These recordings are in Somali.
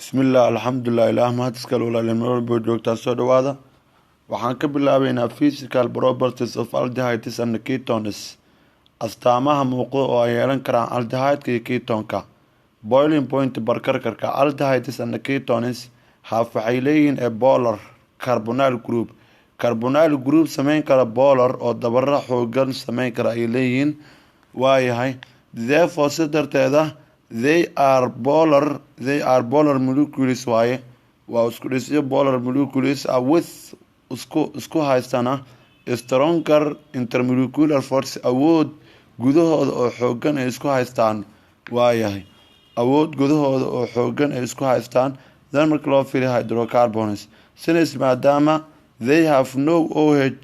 Bismillah, alxamdulilah, ilaah mahadiska walaalnimo joogtaa soo dhawaada. Waxaan ka bilaabaynaa physical properties of aldehydes and ketones. Astaamaha muuqda oo ay yeelan karaan aldehyde iyo ketonka. Boiling point barkarkarka aldehydes and ketones waxay leeyihiin a polar carbonyl group. Carbonyl group samayn kara polar oo dabara xoogan samayn kara ay leeyihiin waayahay. Therefore sidarteeda they are polar molecules waaye waa isku dhisyo polar molecules with isku haystana stronger intermolecular force awood gudahooda oo xoogan ay isku haystaan waayahay awood gudahooda oo xoogan ay isku haystaan then marka loo fiiriyo hydrocarbons since maadaama they have no OH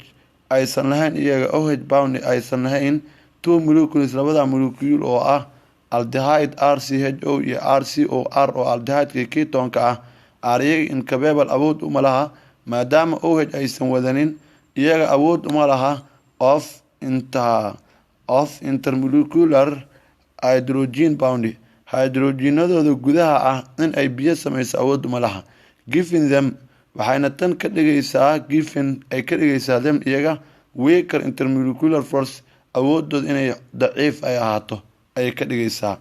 aysan lahayn iyaga OH bound aysan lahayn two molecules labada molecule oo ah aldehyde RCHO iyo RCOR oo aldehyde ketonka ah ariyaga incapable awood uma laha maadaama OH aysan wadanin iyaga awood uma laha of intermolecular hydrogen bound hydrogenadooda gudaha ah in ay biyo samayso awood uma laha giving them waxayna tan ka dhigaysaa them iyaga weaker intermolecular force awoodooda inay daciif ay ahaato ay ka dhigaysaa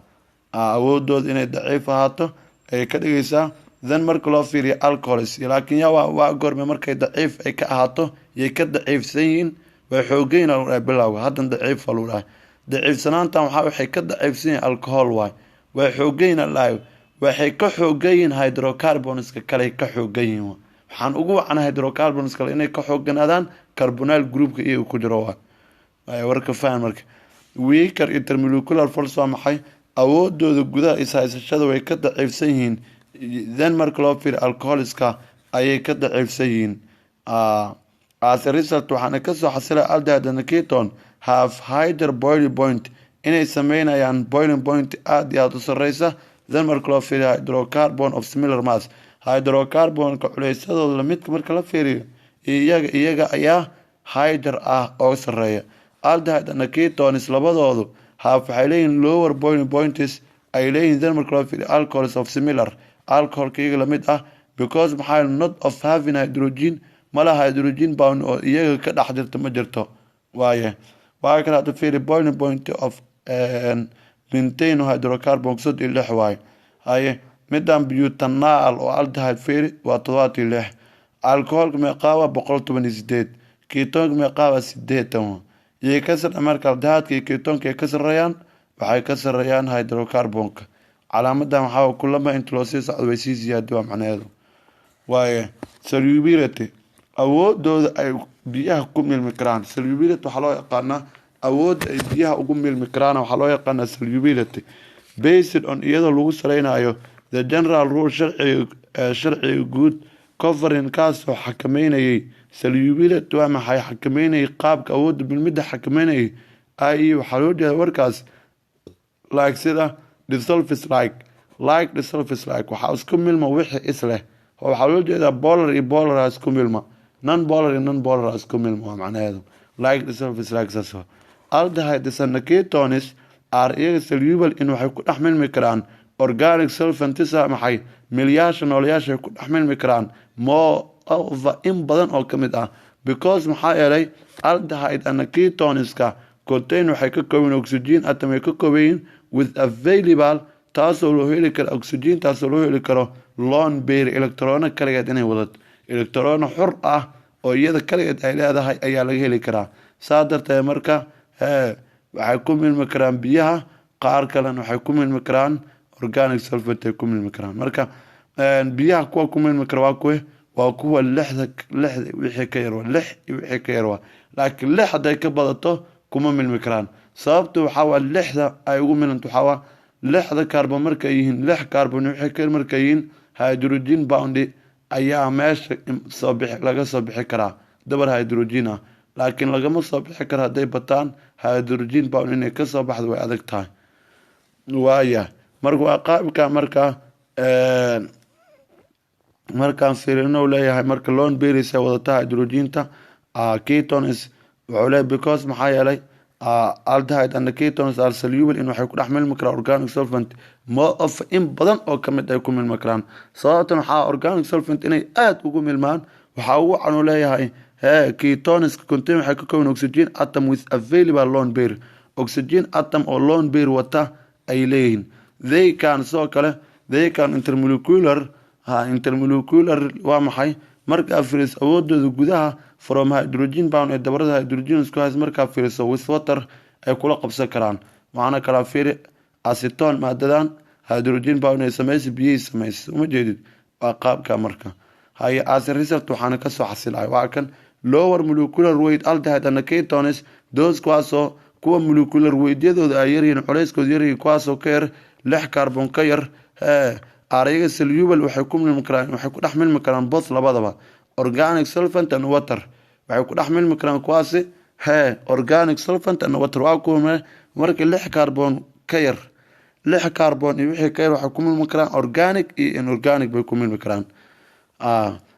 awoodooda inay daciif ahaato ay ka dhigaysaa then marka loo fiiriyo alcohols laakiin waa goorme markay daciif ay ka ahaato yay ka daciifsan yihiin way xoogayn bilowga haddan daciif lagu dhahay daciifsanaantan waxay ka daciifsan yihiin alcohol way xoogayn lahay waxay ka xoogayin hydrocarbonska kale ka xoogayin waxaan ugu wacna hydrocarbons kale inay ka xooganaadaan carbonyl groupka iyaga ku jiro warka faham marka weaker intermolecular force waa maxay awoodooda gudaha ishaysashada way ka daciifsan yihiin then marka loo fiiriyo alcoholska ayay ka daciifsan yihiin as a result waxaana kasoo xasilay aldehyde and ketone have higher boiling point inay sameynayaan boiling point aad iyo aad u sareysa then marka loo fiiriyo hydrocarbon of similar mass hydrocarbonka culeysadooda lamidka marka la fiiriyo iyaga ayaa higher ah oo sareeya aldehyde and ketones labadoodu waxay leeyihiin lower boiling points ay leeyihiin then marka loo fiiriyo alcohols of similar alcoholka iyaga lamid ah because maxaa not of having hydrogen malaha hydrogen bound oo iyaga ka dhex jirto ma jirto waaye waxaa kale hada fiiri boiling point of pentane hydrocarbon sod iyo lix waaye haye midan butanal oo aldehyde fiiri waa 76 alcoholka meeqaa 118 ketonka meeqaa 80 iyo kasar marka aldehyde iyo ketonka ka sareeyaan waxay ka sareeyaan hydrocarbonka calaamadan waxa kulama inta loo sii socdo way sii ziyaado macnaheedu waaye solubility awoodooda ay biyaha ku milmi karaan solubility waxa loo yaqaanaa awood ay biyaha ugu milmi karaan waxa loo yaqaanaa solubility based on iyadoo lagu saleynayo the general rule sharci guud covering kaas oo xakameynayay solubility waa maxay xakameynayay qaabka awoodda milmida xakameynayay ay waxa loo jeedaa warkaas like sida dissolves like dissolves like waxa isku milma wixii isleh waxa loo jeedaa polar iyo polar isku milma non polar iyo non polar isku milma macnaheedu like dissolves like so aldehydes and ketones are soluble in waxay ku dhex milmi karaan organic solvents maxay milyaasha nooleyaasha ku dhex milmi karaan more in badan oo kamid ah because maxaa yeelay aldehyde and ketoneska contain waxay ka kooban oxygen atom ay ka kooban with available taasoo loo heli karo oxygen taasoo loo heli karo lone pair electrona kaligeed inay wadato electrona xur ah oo iyada kaligeed ay leedahay ayaa laga heli karaa saa darteed marka waxay ku milmi karaan biyaha qaar kalena waxay ku milmi karaan organic solvent ay ku milmi karaan marka biyaha kuwa ku milmi kara waa kuwa lixda wixii ka yar wixii ka yar laakiin lix haday ka badato kuma milmi karaan sababtu waxa lixda ay ugu milanto waxa lixda carbon markay yihiin lix carbon wixii ka yar markay yihiin hydrogen bound ayaa meesha laga soo bixi karaa dabar hydrogen ah laakiin lagama soo bixi karo haday bataan hydrogen bound inay ka soo baxdo way adag tahay waaya marka waa qaabka markaan fiirino leeyahay marka lone berries ay wadata hydrogenta ketones wuxuu leeyahay because maxaa yeelay aldehyde and ketones are soluble in waxay ku dhex milmi karaan organic solvent more of in badan oo ka mid ay ku milmi karaan sababtan waxaa organic solvent inay aad ugu milmaan waxaa ugu canu leeyahay ketones contain waxay ka kooban oxygen atom with available lone pair oxygen atom oo lone pair wata ay leeyihiin they can intermolecular waa maxay markaa firis awoodooda gudaha from hydrogen bound ee dabarada hydrogen isku hays markaa firiso with water ay kula qabsan karaan macna kala fiiri acetone maadadan hydrogen bound ee sameeyay biyo sameeyay uma jeedid waa qaabka marka hay as a result waxaana ka soo xasilay waa kan lower molecular weight aldehyde and ketones those kuwa molecular weight-yadooda ay yaryihiin culeyskooda yaryihiin kuwaasoo ka yar 6 carbon ka yar ariga soluble waxay ku dhex milmi karaan both labadaba organic solvent and water waxay ku dhex milmi karaan kuwaasi organic solvent and water waa kuwa marka 6 carbon ka yar 6 carbon iyo wixii ka yar waxay ku milmi karaan organic iyo inorganic bay ku milmi karaan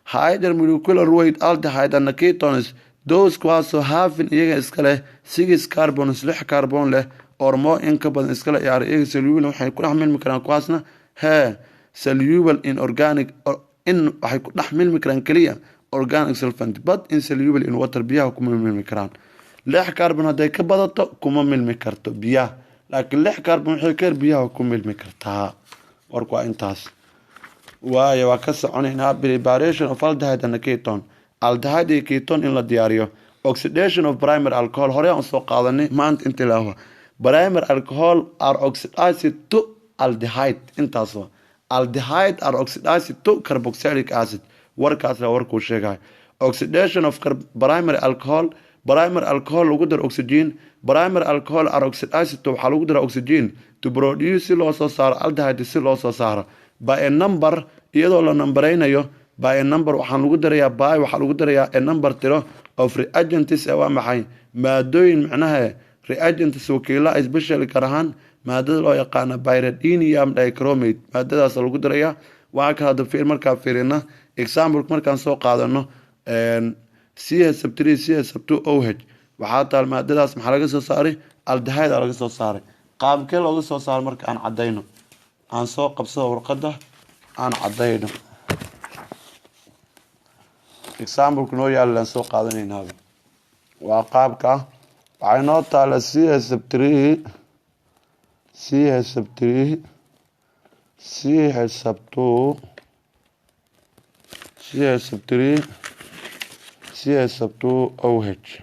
higher molecular weight aldehyde and ketones those kuwaasoo having iyaga iskale 6 carbon 6 carbon leh or more in ka badan iskale iyaga soluble waxay ku dhex milmi karaan kuwaasna soluble in organic in waxay ku dhex milmi karaan kaliya organic solvent but insoluble in water biyaha kuma milmi karaan 6 carbon haday ka badato kuma milmi karto biyaha laakiin 6 carbon waxay ka biyaha ku milmi kartaa warku waa intaas waayo waa ka soconaynaa preparation of aldehyde and ketone aldehyde iyo ketone in la diyaariyo oxidation of primary alcohol hore aan soo qaadanay maanta inta ilaaho primary alcohol are oxidized to aldehyde intaas waa aldehyde are oxidized to carboxylic acid warkaas la warku sheegay oxidation of primary alcohol lagu daro oxygen primary alcohol are oxidized to waxa lagu daro oxygen to produce si loo soo saaro aldehyde si loo soo saaro by a number iyadoo la numberaynayo by a number waxaan lagu darayaa a number tiro of reagents waa maxay maadooyin macnaha reagents wakiila especially karahan maadada loo yaqaan pyridinium dichromate maadadaas lagu darayaa waa ka hada fiir marka fiirina example markaan soo qaadano CH3CH2OH waxa taal maadadaas maxaa laga soo saaray aldehyde laga soo saaray qaabkee looga soo saaro marka aan cadeyno aan soo qabsado warqada aan cadeyno example kuno yaalan soo qaadanayna waa qaabka waxay noo taala CH3OH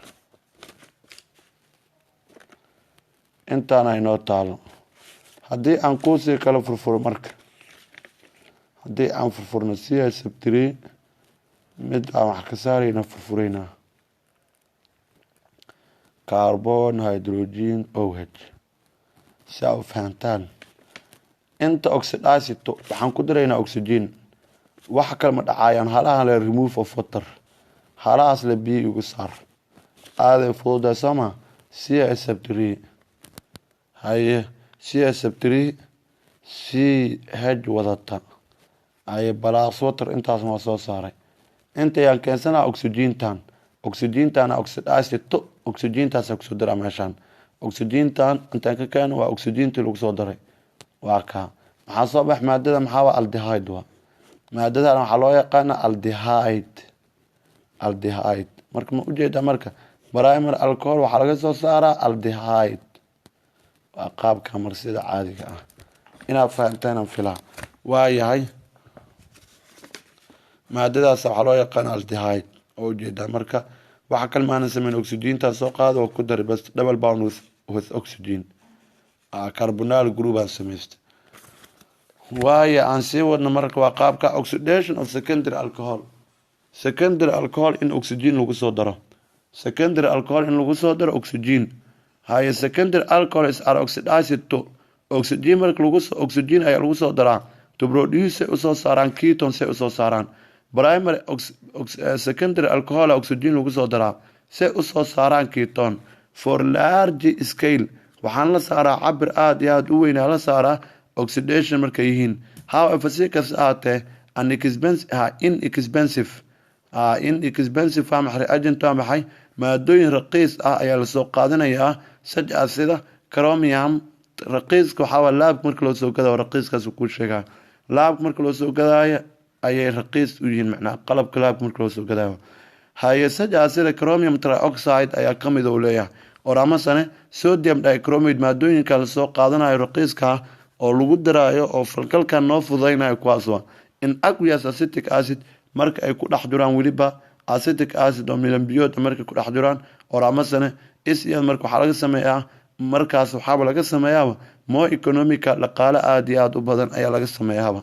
intaan ay noo taalo haddii aan kuusii kala furfuro marka haddii aan furfurno CH3 mid aan wax ka saarayna furfurayna carbon hydrogen OH saa u fahantaan inta oxidized waxaan ku daraynaa oxygen wax kale ma dhacayaan halahan la remove of water halahaas la biyo ugu saar aaday fududaa sama CH3 haye CH3 CH wadata ay balaas water intaas ma soo saaray inta yaan keensanaa oxygentan oxidized to oxygentaas ku soo dara meeshan oxygentan inta ka keen waa oxygentii lagu soo daray waa ka maxaa soo bax maadada maxaa waa aldehyde waa maadada waxa loo yaqaan aldehyde marka ma u jeedaa marka primary alcohol waxa laga soo saaraa aldehyde waa qaabka marsida caadiga ah inaad fahantaan filaa waa yahay maadadaas waxa loo yaqaan aldehyde oo jeedaa marka waxa kale maana sameyn oxygen soo qaado oo ku dar bas double bond with oxygen carbonyl group aan sameeyay waaye aan sii wadno marka waa qaabka oxidation of secondary alcohol in oxygen lagu soo daro oxygen haye secondary alcohol is are oxidized to oxygen marka oxygen ayaa lagu soo daraa to produce usoo saaraan ketones usoo saaraan primary secondary alcohol oxygen lagu soo daraa si usoo saaraan ketone for large scale waxaan la saaraa cabir aad iyo aad u weyn la saaraa oxidation markay yihiin however si kas aate inexpensive inexpensive waa maxay reagent waa maxay maadooyin raqiis ayaa lasoo qaadanayaa such as sida chromium raqiiska waxaa laabka marka loo soo gadayo raqiiskaas ku sheegaa laabka marka loo soo gadayo ayay raqiis u yihiin macnaa qalabka laabka marka loo soo gadayo haye such as sida chromium trioxide ayaa kamid u leeyahay oo amasane sodium dichromate maadooyinka lasoo qaadanayo raqiiska oo lagu daraayo oo falgalkan noo fududeynayo kuwaas waa in aqueous acetic acid marka ay ku dhex jiraan weliba acetic acid oo milan biyood marka ku dhex jiraan oo amasane isiyad marka waxaa laga sameeyaa markaas waxaaba laga sameeyaaba more economica dhaqaale aad iyo aad u badan ayaa laga sameeyaaba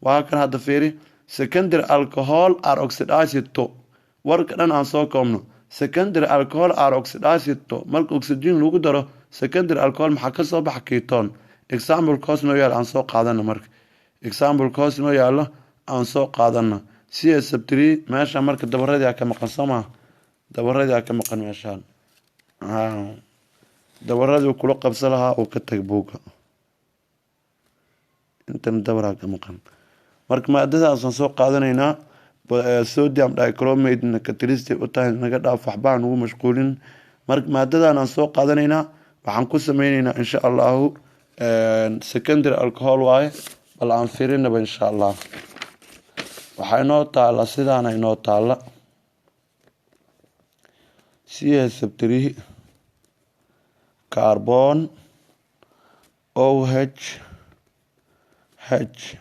waa kan hadda fiiri secondary alcohol are oxidized to warka dhan aan soo koobno secondary alcohol are oxidized to marka oxygen lagu daro secondary alcohol maxaa ka soo baxa ketone example course noo yaalo aan soo qaadana marka example course noo yaalo aan soo qaadana CH3 meesha marka dabaradii ka maqan soma dabaradii ka maqan meeshaan dabaradii kula qabsan lahaa oo ka tag buuga intan dabaraa ka maqan marka maadadaas aan soo qaadanaynaa sodium dichromate catalyst u tahay naga dhaaf waxbaa ugu mashquulin marka maadadan aan soo qaadanaynaa waxaan ku sameynaynaa insha Allah secondary alcohol waaye bal aan fiirinaba insha Allah waxaa inoo taala sidaan inoo taala CH3 carbon OH H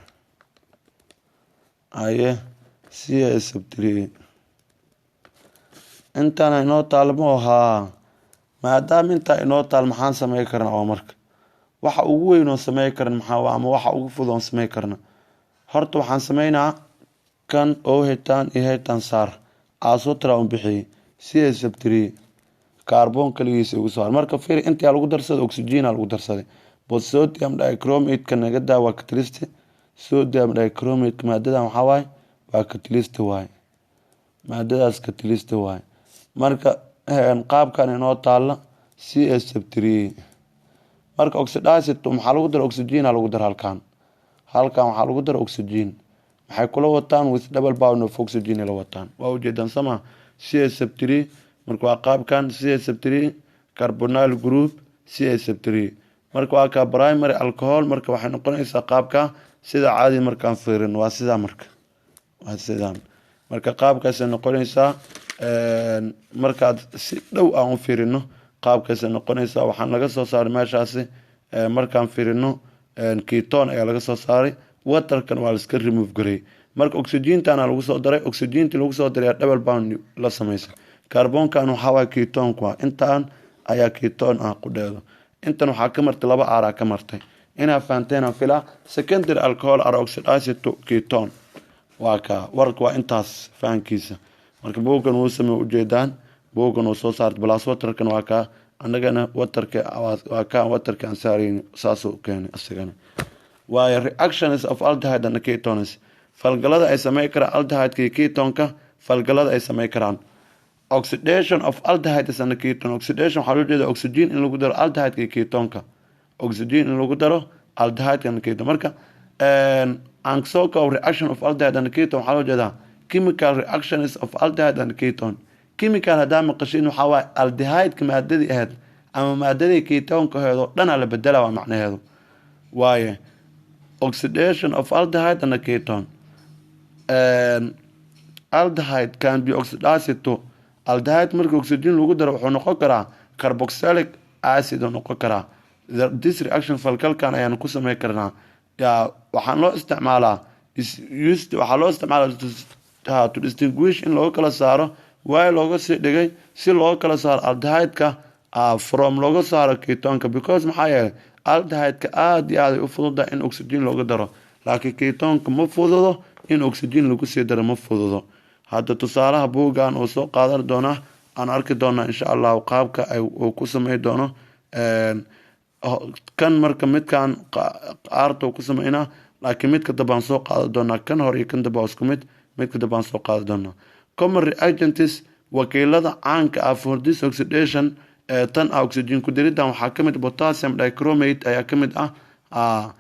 aye CH3 intaan inoo taal ma aha maadaama inta inoo taal maxaan sameey karnaa oo marka waxa ugu weyn oo sameey karna maxaa ama waxa ugu fudud oo sameey karna horta waxaan sameeynaa kan OH tan iyo tan saar aasootra u bixiyay CH3 carbon kaligiisa ugu soo marka fiir inta lagu darsado oxygen lagu darsaday both sodium dichromate kan naga daawa catalyst sodium dichromate maadadan waxa waay waa catalyst waay maadadaas catalyst waay marka qaabkan inoo taala CH3 marka oxidized maxaa lagu dar oxygen lagu dar halkan waxaa lagu dar oxygen maxay kula wataan with double bond of oxygen la wataan waa ujeedan sama CH3 marka waa qaabkan CH3 carbonyl group CH3 marka waa ka primary alcohol marka waxay noqonaysaa qaabka sida caadi markaan fiirin waa sida marka waa sidaan marka qaabkaas noqonaysaa marka si dhow aan fiirino qaabkaas noqonaysaa waxaan laga soo saaray meeshaasi markaan fiirino ketone ayaa laga soo saaray waterkan waa la iska remove garay marka oxygen-tana lagu soo daray oxygen-tii lagu soo daray double bond la sameysay carbon-kan waxa waa ketone ku intaan ayaa ketone ku dheedo intan waxa ka martay laba aara ka martay ina faanteena fila secondary alcohol are oxidized to ketone waa ka warka waa intaas faankiisa marka boogan uu sameeyo ujeedaan boogan uu soo saartay balaas waterkan waa ka anagana waterka waa ka waterka aan saarin saaso keenay asagana waa reactions of aldehyde and ketones falgalada ay sameey karaan aldehyde iyo ketonka falgalada ay sameey karaan oxidation of aldehydes and ketone oxidation waxa loo jeedaa oxygen in lagu daro aldehyde iyo ketonka oxygen in lagu daro aldehyde and ketone marka anxoka reaction of aldehyde and ketone waxa loo jeedaa chemical reactions of aldehyde and ketone chemical hada maqashin waxa waa aldehyde ka maadadii ahayd ama maadadii ketonka heedo dhana la bedela waa macnaheedu waaye oxidation of aldehyde and ketone aldehyde can be oxidized to aldehyde marka oxygen lagu daro wuxuu noqon karaa carboxylic acid oo noqon karaa this reaction falgalkan ayaan ku sameey karnaa waxaan loo isticmaalaa waxaa loo isticmaalaa to distinguish in loo kala saaro way looga sii dhigay si loo kala saaro aldehyde-ka from looga saaro ketonka because maxaa yeelay aldehyde-ka aad iyo aad u fududa in oxygen looga daro laakiin ketonka ma fududo in oxygen lagu sii daro ma fududo hadda tusaalaha buugan oo soo qaadan doona aan arki doona insha Allah qaabka ay ku sameey doono kan marka midkan aarto ku sameeyna laakiin midka dabaan soo qaadan doona kan hor iyo kan dabaan isku midka dabaan soo qaadan doona common reagents wakiilada caanka ah for this oxidation tan oxygen ku diridan waxaa kamid potassium dichromate ayaa kamid ah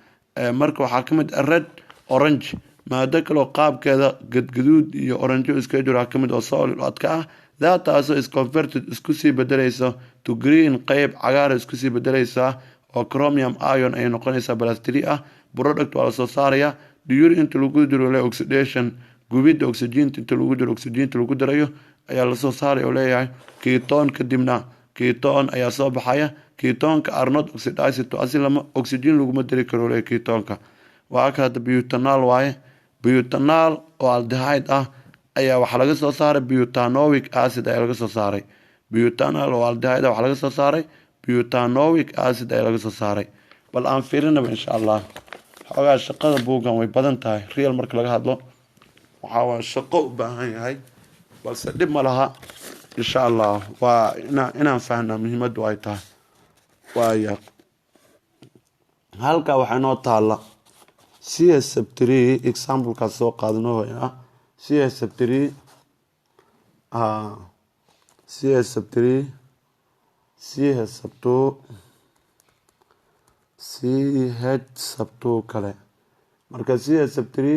marka waxaa kamid red orange maado kaloo qaabkeeda gadgaduud iyo oranjo iska jira ka mid oo solid adka ah taasoo is converted isku sii bedelayso to green qayb cagaar isku sii bedelaysa oo chromium ion ay noqonaysaa balastiri ah product waa la soo saaraya during inta lagu diro oxidation gubidda oxygen inta lagu diro oxygen lagu darayo ayaa la soo saaray oo leeyahay ketone kadibna ketone ayaa soo baxaya ketonka are not oxidized to asilama oxygen laguma dari karo leeyahay ketonka waa ka butanol waaye butanol oo aldehyde ah ayaa waxa laga soo saaray butanoic acid ayaa laga soo saaray butanol oo aldehyde waxa laga soo saaray butanoic acid ayaa laga soo saaray bal aan fiirinaba insha Allah xogaa shaqada buugan way badan tahay real marka laga hadlo waxa waa shaqo u baahan yahay balse dib ma laha insha Allah waa inaan fahanaa muhiimadu ay tahay waaya halka waxa noo taala CSF3 example ka soo qaadano ah CSF3 CSF3 CH2 kale marka CSF2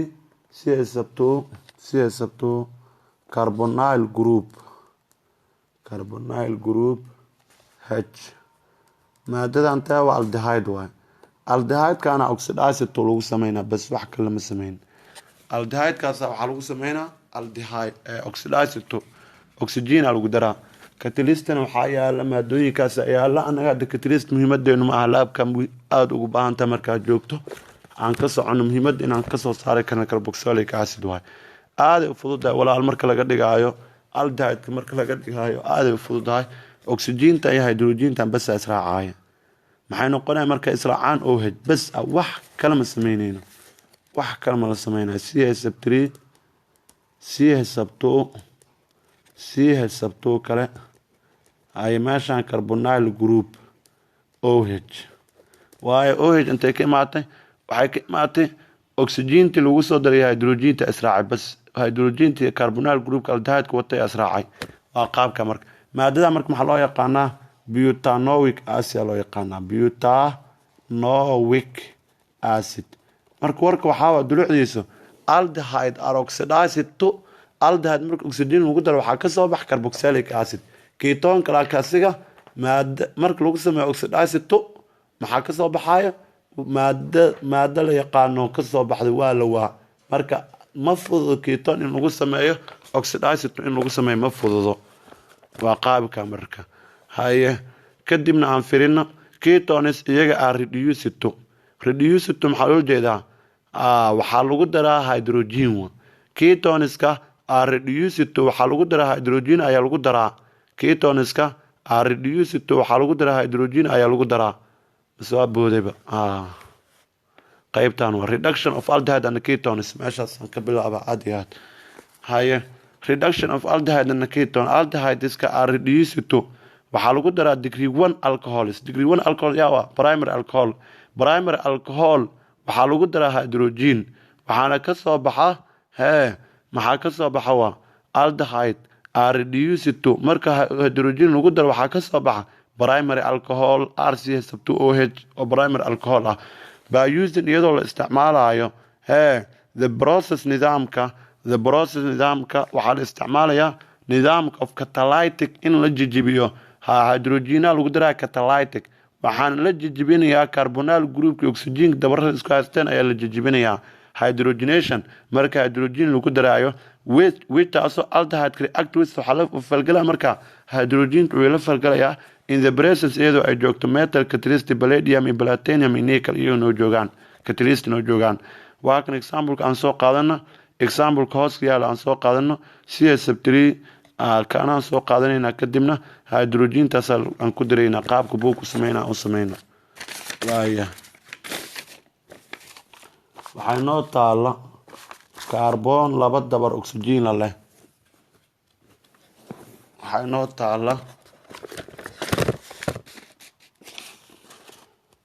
carbonyl group H maadadan taa waa aldehyde waay aldehyde kana oxidized to lagu sameeyna bas wax kale ma sameeyna aldehyde kaas waxa lagu sameeyna aldehyde oxidized to oxygen lagu daraa catalyst-na waxa yaala maadooyinkaas yaala anaga catalyst muhiimadeenu ma aha laabka aad ugu baahanta marka joogto aan ka socono muhiimad inaan ka soo saaray kana carboxylic acid waay aad u fududahay walaal marka laga dhigayo aldehyde marka laga dhigayo aad u fududahay oxygen-ta iyo hydrogen-ta bas israacay maxay noqonay marka israacaan OH bas wax kale ma sameeynayno wax kale ma la sameeynaa CH2 kale ay meeshan carbonyl group OH waayo OH intay ka imaatay waxay ka imaatay oxygen-ta lagu soo daray hydrogen-ta israacay bas hydrogen-ta carbonyl group aldehyde ku watay israacay waa qaabka marka maadada marka maxaa loo yaqaanaa butanoic acid loo yaqaanaa butanoic acid marka warka waxaa dulucdiisu aldehyde are oxidized to aldehyde marka oxygen lagu daro waxa ka soo bax carboxylic acid ketonka laakiin maada marka lagu sameeyo oxidized to maxaa ka soo baxaya maada la yaqaano ka soo baxday waa la waa marka ma fududo ketone in lagu sameeyo oxidized in lagu sameeyo ma fududo waa qaabka marka haye kadibna aan firino ketones iyaga are reduced to maxaa loo jeedaa waxa lagu daraa hydrogen ketoneska are reduced to waxa lagu daraa hydrogen ayaa lagu daraa ketoneska are reduced to waxa lagu daraa hydrogen ayaa lagu daraa soo boodayba qaybtan waa reduction of aldehyde and ketones meeshaas aan ka bilaaba aad haye reduction of aldehyde and ketone aldehydes are reduced to waxa lagu daraa degree 1 alcohols degree 1 alcohol yaa primary alcohol waxa lagu daraa hydrogen waxaana ka soo baxa maxaa ka soo baxa waa aldehyde are reduced to marka hydrogen lagu daro waxa ka soo baxa primary alcohol RCH2OH oo primary alcohol ah by using iyadoo la isticmaalayo the process nidaamka waxaa la isticmaalayaa nidaamka of catalytic in la jijibiyo hydrogena lagu daraa catalytic waxaan la jijibinayaa carbonyl groupka oxygen dabarada isku haysteen ayaa la jijibinayaa hydrogenation marka hydrogen lagu daraayo with taasoo aldehyde react with waxa la falgalaa marka hydrogen uu la falgalayaa in the presence iyadoo ay joogto metal catalyst palladium iyo platinum iyo nickel iyo noo joogaan catalyst noo joogaan waa kan example aan soo qaadano example hoos yaala aan soo qaadano CSF3 kana soo qaadanayna kadibna hydrogen taas aan ku dirayna qaabka buu ku sameeyna waaya waxay noo taala carbon laba dabar oxygen leh waxay noo taala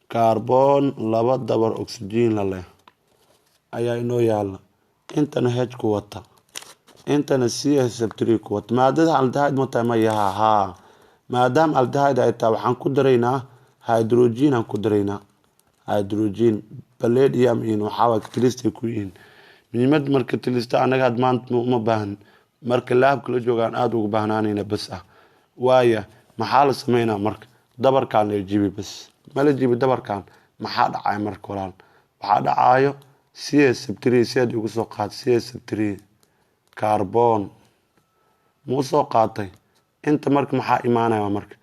carbon laba dabar oxygen leh ayaa inoo yaala intana H ku wata intana CH3 ku wata maadada aldehyde ma tahay ma yaha maadaam aldehyde ay tahay waxaan ku daraynaa hydrogen palladium in waxa waa catalyst ku yihiin muhiimad marka tilista anaga had maanta uma baahan marka laabka la joogaan aad ugu baahnaanayna bas ah waaya maxaa la sameynaa marka dabarkan la jibi bas ma la jibi dabarkan maxaa dhacay marka walaal waxaa dhacayo CH3 seed ugu soo qaad CH3 carbon muu soo qaatay inta marka maxaa imaanaya marka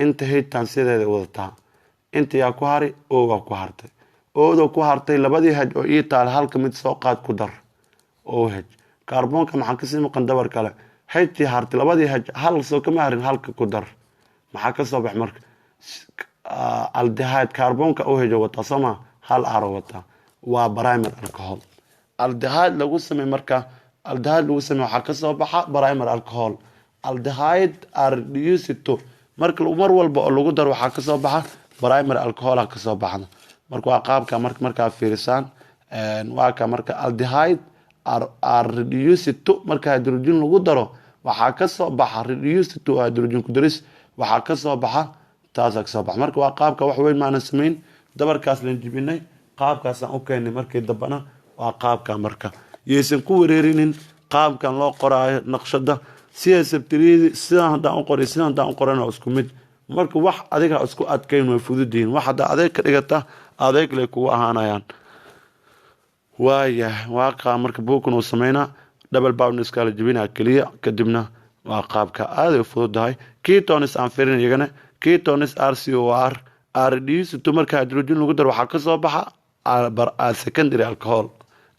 inta hiitan sideeda wadataa inta yaa ku hari oo waa ku hartay oodo ku hartay labadii haj oo ii taal halka mid soo qaad ku dar oo haj carbonka maxaa ka sii maqan dabar kale hajtii hartay labadii haj hal soo kama harin halka ku dar maxaa ka soo bax marka aldehyde carbonka oo haj wata sama hal aro wata waa primer alcohol aldehyde lagu samey marka aldehyde lagu samey waxaa ka soo baxa primer alcohol aldehyde are reduced to marka mar walba oo lagu daro waxaa ka soo baxa primer alcohol ka soo baxda marka waa qaabka marka fiirisaan waa ka marka aldehyde are reduced to marka hydrogen lagu daro waxaa ka soo baxa reduced to hydrogen ku daris waxaa ka soo baxa taas ka soo baxa marka waa qaabka wax weyn maana sameyn dabarkaas la jibinay qaabkaas aan u keenay markii dambana waa qaabka marka yeesan ku wareerinin qaabkan loo qoraayo naqshada CH3 sidaan hadaan u qoray sidaan hadaan u qorana isku mid marka wax adiga isku adkeyn way fududiin wax hada adeeg ka dhigata adeeg leh kugu ahaanayaan waaya waaqa marka buukan uu sameeyna double bound iskala jibina kaliya kadibna waa qaabka aad u fududahay ketones aan fiirin iyagana ketones RCOR reduced to marka hydrogen lagu daro waxa ka soo baxa secondary alcohol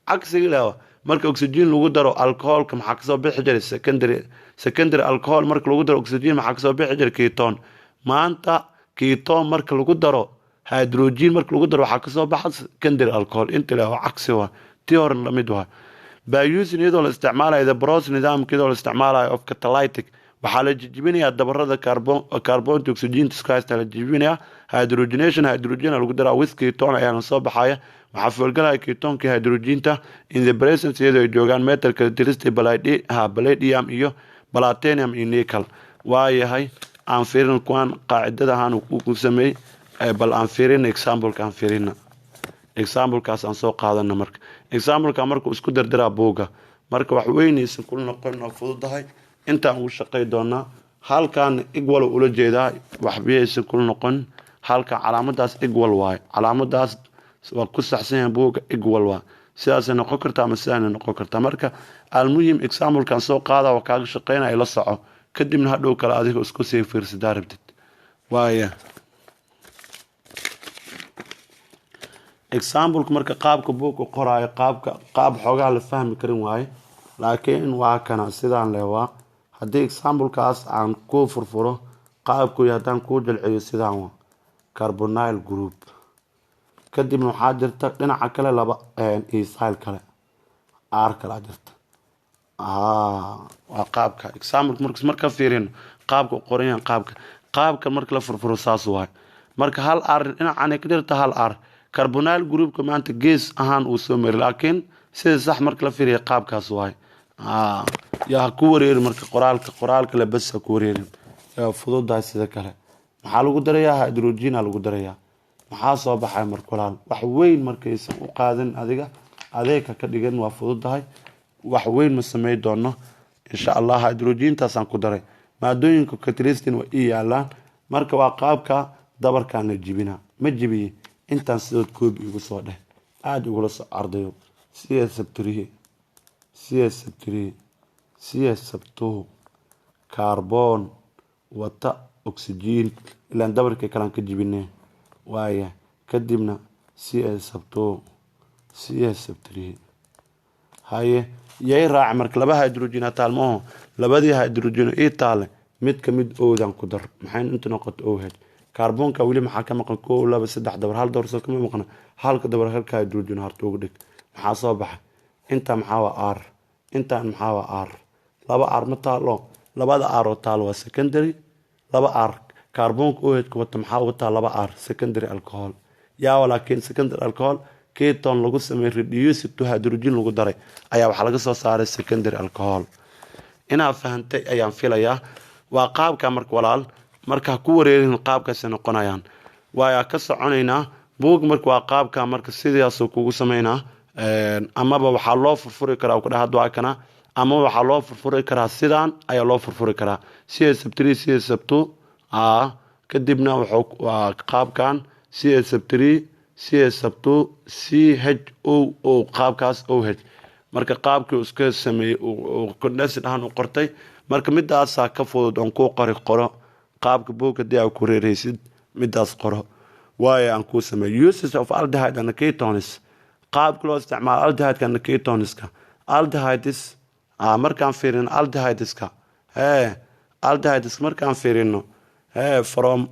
cagsiga marka oxygen lagu daro alcoholka maxaa ka soo bixi jiray secondary alcohol marka lagu daro oxygen maxaa ka soo bixi jiray ketone maanta ketone marka lagu daro hydrogen marka lagu daro waxa ka soo baxa secondary alcohol inta la cagsi waa tii hore la mid waa by using iyadoo la isticmaalayo the bros nidaamkeeda la isticmaalayo of catalytic waxaa la jijibinayaa dabarada carbon oxygen iskaasta la jijibinayaa hydrogenation hydrogen lagu daraa with ketone ayaa soo baxaya waxaa falgalaya ketonka hydrogenta in the presence iyadoo ay joogaan metal characteristic palladium iyo platinum iyo nickel waayahay aan fiirin kuwan qaacidada ahaan uu sameeyay bal aan fiirin example-ka aan fiirina example-kaas aan soo qaadana marka example-ka marka isku dardaraa buuga marka wax weynaysan kula noqon oo fududahay intaan uu shaqay doonaa halkan equal ula jeedaa wax biyaysan kula noqon halka calaamadaas equal waay calaamadaas waa ku saxsan yahay buuga equal waa sidaas noqon kartaa ama sidaas noqon kartaa marka almuhim example-kan soo qaada oo kaaga shaqeynaya la soco kadibna hadhow kale adiga isku sii fiirsadaa rabtid waaya example marka qaabka buuga qoraayo qaab xogaa la fahmi karin waaye laakiin waa kana sidaan leeyaa haddii example-kaas aan ku furfuro qaabku haddaan ku jalciyo sidaan waa carbonyl group kadibna waxaa jirta dhinaca kale laba ethyl kale r kale jirta waa qaabka example marka fiirino qaabka qorayan qaabka marka la furfuro saas waay marka hal r dhinacan ka jirta hal r carbonyl groupka maanta gees ahaan uu soo mari laakiin sida sax marka la fiiriyo qaabkaas waay yaa ku wareeri marka qoraalka la bas ku wareeri fududahay sida kale maxaa lagu darayaa hydrogen lagu darayaa maxaa soo baxay marka walaal wax weyn markaysan u qaadan adiga adeega ka dhigan waa fududahay wax weyn ma sameey doono insha Allah hydrogen-taas aan ku daray maadooyinka catalyst waa yaalaan marka waa qaabka dabarkan la jibina ma jibiye intaan sidoo koob igu soo dheh aad ugu la soo ardayo CH2 carbon wata oxygen ilaan dabarka kalaan ka jibinay waaya kadibna CH3 haye yay raac marka laba hydrogen taalmo labadii hydrogen ee taale mid ka mid oodan ku dar maxay inta noqoto OH carbonka wali maxaa ka maqan 2 2 3 dabar hal dabar soo kama maqan halka dabar halka hydrogen harto ugu dhig maxaa soo baxay inta maxaa waa R inta maxaa waa R laba R ma taalo labada R oo taalo waa secondary laba R carbonka OH ku wata maxaa wata laba R secondary alcohol yaa walaakiin secondary alcohol ketone lagu sameeyay reduced to hydrogen lagu daray ayaa waxa laga soo saaray secondary alcohol ina fahantay ayaan filayaa waa qaabka marka walaal marka ku wareerin qaabkaas noqonayaan waaya ka soconaynaa buug marka waa qaabka marka sidaas kugu sameeyna amaba waxaa loo furfuri karaa ku dhahaad waa kana ama waxaa loo furfuri karaa sidaan ayaa loo furfuri karaa CH3 CH2 kadibna wuxuu qaabkan CH3 CH2 CHOO qaabkaas OH marka qaabkii iska sameeyay oo condensed ahaan u qortay marka midaas ka fudud on ku qoro qaabka buuga diyaa ku reeraysid midaas qoro waaye aan ku sameeyay uses of aldehyde and ketones qaabka loo isticmaalo aldehyde and ketoneska aldehydes markaan fiirin aldehydeska aldehydes markaan fiirino from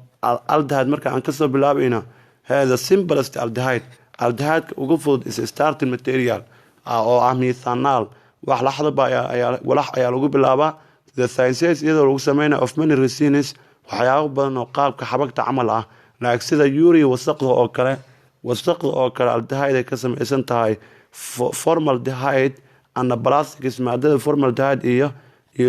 aldehyde markaan ka soo bilaabayna the simplest aldehyde ugu fudud is starting material oo methanol wax laxdaba ayaa lagu bilaabaa the synthesis iyadoo lagu sameeyo of many resins waxyaabo badan oo qaabka xabagta camal like sida urea wasaqda oo kale aldehyde ka samaysan tahay formaldehyde and plastics maadada formaldehyde iyo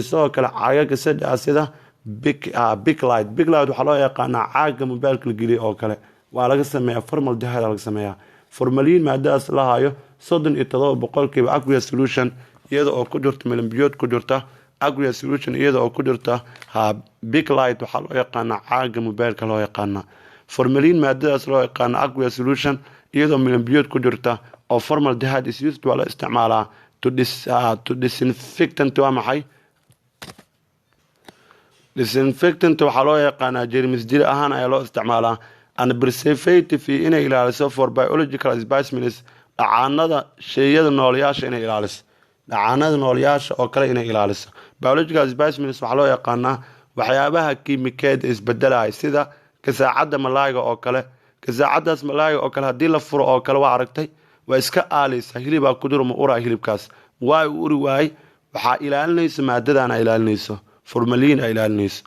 sidoo kale caaga sida Bakelite waxaa loo yaqaanaa caaga mobilka la geliyo oo kale waa laga sameeyaa formaldehyde laga sameeyaa formalin maadadaas la hayo 37% aqueous solution iyada oo ku jirta melambiyood ku jirta aqueous solution iyada oo ku jirta Bakelite waxaa loo yaqaanaa caaga mobilka loo yaqaanaa formalin maadadaas loo yaqaanaa aqueous solution iyada oo melambiyood ku jirta oo formaldehyde is used waa la isticmaalaa to disinfectant waa maxay disinfectant waxaa loo yaqaanaa jeermis dil ahaan ayaa loo isticmaalaa and preservative inay ilaaliso for biological specimens dhacaanada shayada noolayaasha inay ilaaliso dhacaanada noolayaasha oo kale inay ilaaliso biological specimens waxaa loo yaqaanaa waxyaabaha kiimikeed isbedelaya sida kasaacada malaayga oo kale kasaacadaas malaayga oo kale haddii la furo oo kale waa aragtay waa iska aaleysa hilibaa ku jiro ma uraa hilibkaas waa uri waay waxaa ilaalinayso maadadan ay ilaalinayso formalin ay ilaalinayso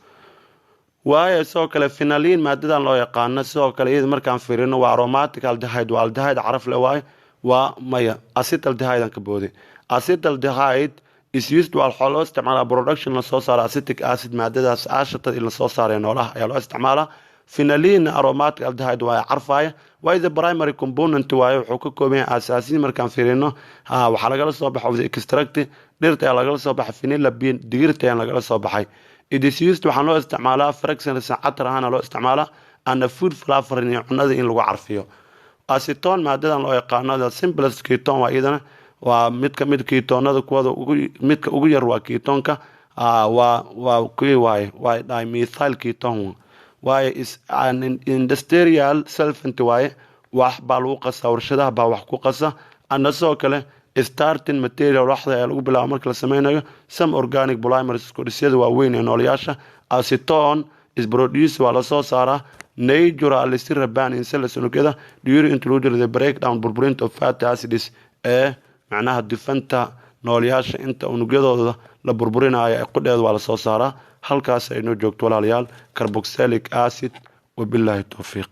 waaye sidoo kale phenylene maadadan loo yaqaano sidoo kale iyada markaan fiirino waa aromatic aldehyde waa aldehyde caraf leh waaye waa maya acetaldehyde ka booday acetaldehyde is used waxaa loo isticmaalaa production la soo saaro acetic acid maadadaas aashatada in la soo saaro noolaha ayaa loo isticmaalaa phenylene aromatic aldehyde waa carfaya waa the primary component waaye wuxuu ka kooban yahay asaasiin markaan fiirino waxaa lagala soo baxay extract dhirta ayaa lagala soo baxay phenylabine digirta ayaa lagala soo baxay it is used waxaa loo isticmaalaa fragrance catar ahaan loo isticmaalaa and food flavoring cunada in lagu carfiyo acetone maadadan loo yaqaano the simplest ketone waa iyadana waa mid ka mid ketonada kuwada midka ugu yar waa ketonka waa kuwii waa dimethyl ketone waaye is an industrial solvent waaye wax baa lagu qasaa warshadaha baa wax ku qasa and sidoo kale starting material waxda ayaa lagu bilaabo marka la sameynayo some organic polymers korisyada waaweyn ee noolayaasha acetone is produced waa la soo saaraa natural siraban in cells unugyada during include the breakdown burburinta of fatty acids ee macnaha difanta noolayaasha inta unugyadooda la burburinayo ee qudheeda waa la soo saaraa halkaas ay noo joogto walaalayaal carboxylic acid wabillahi tawfiiq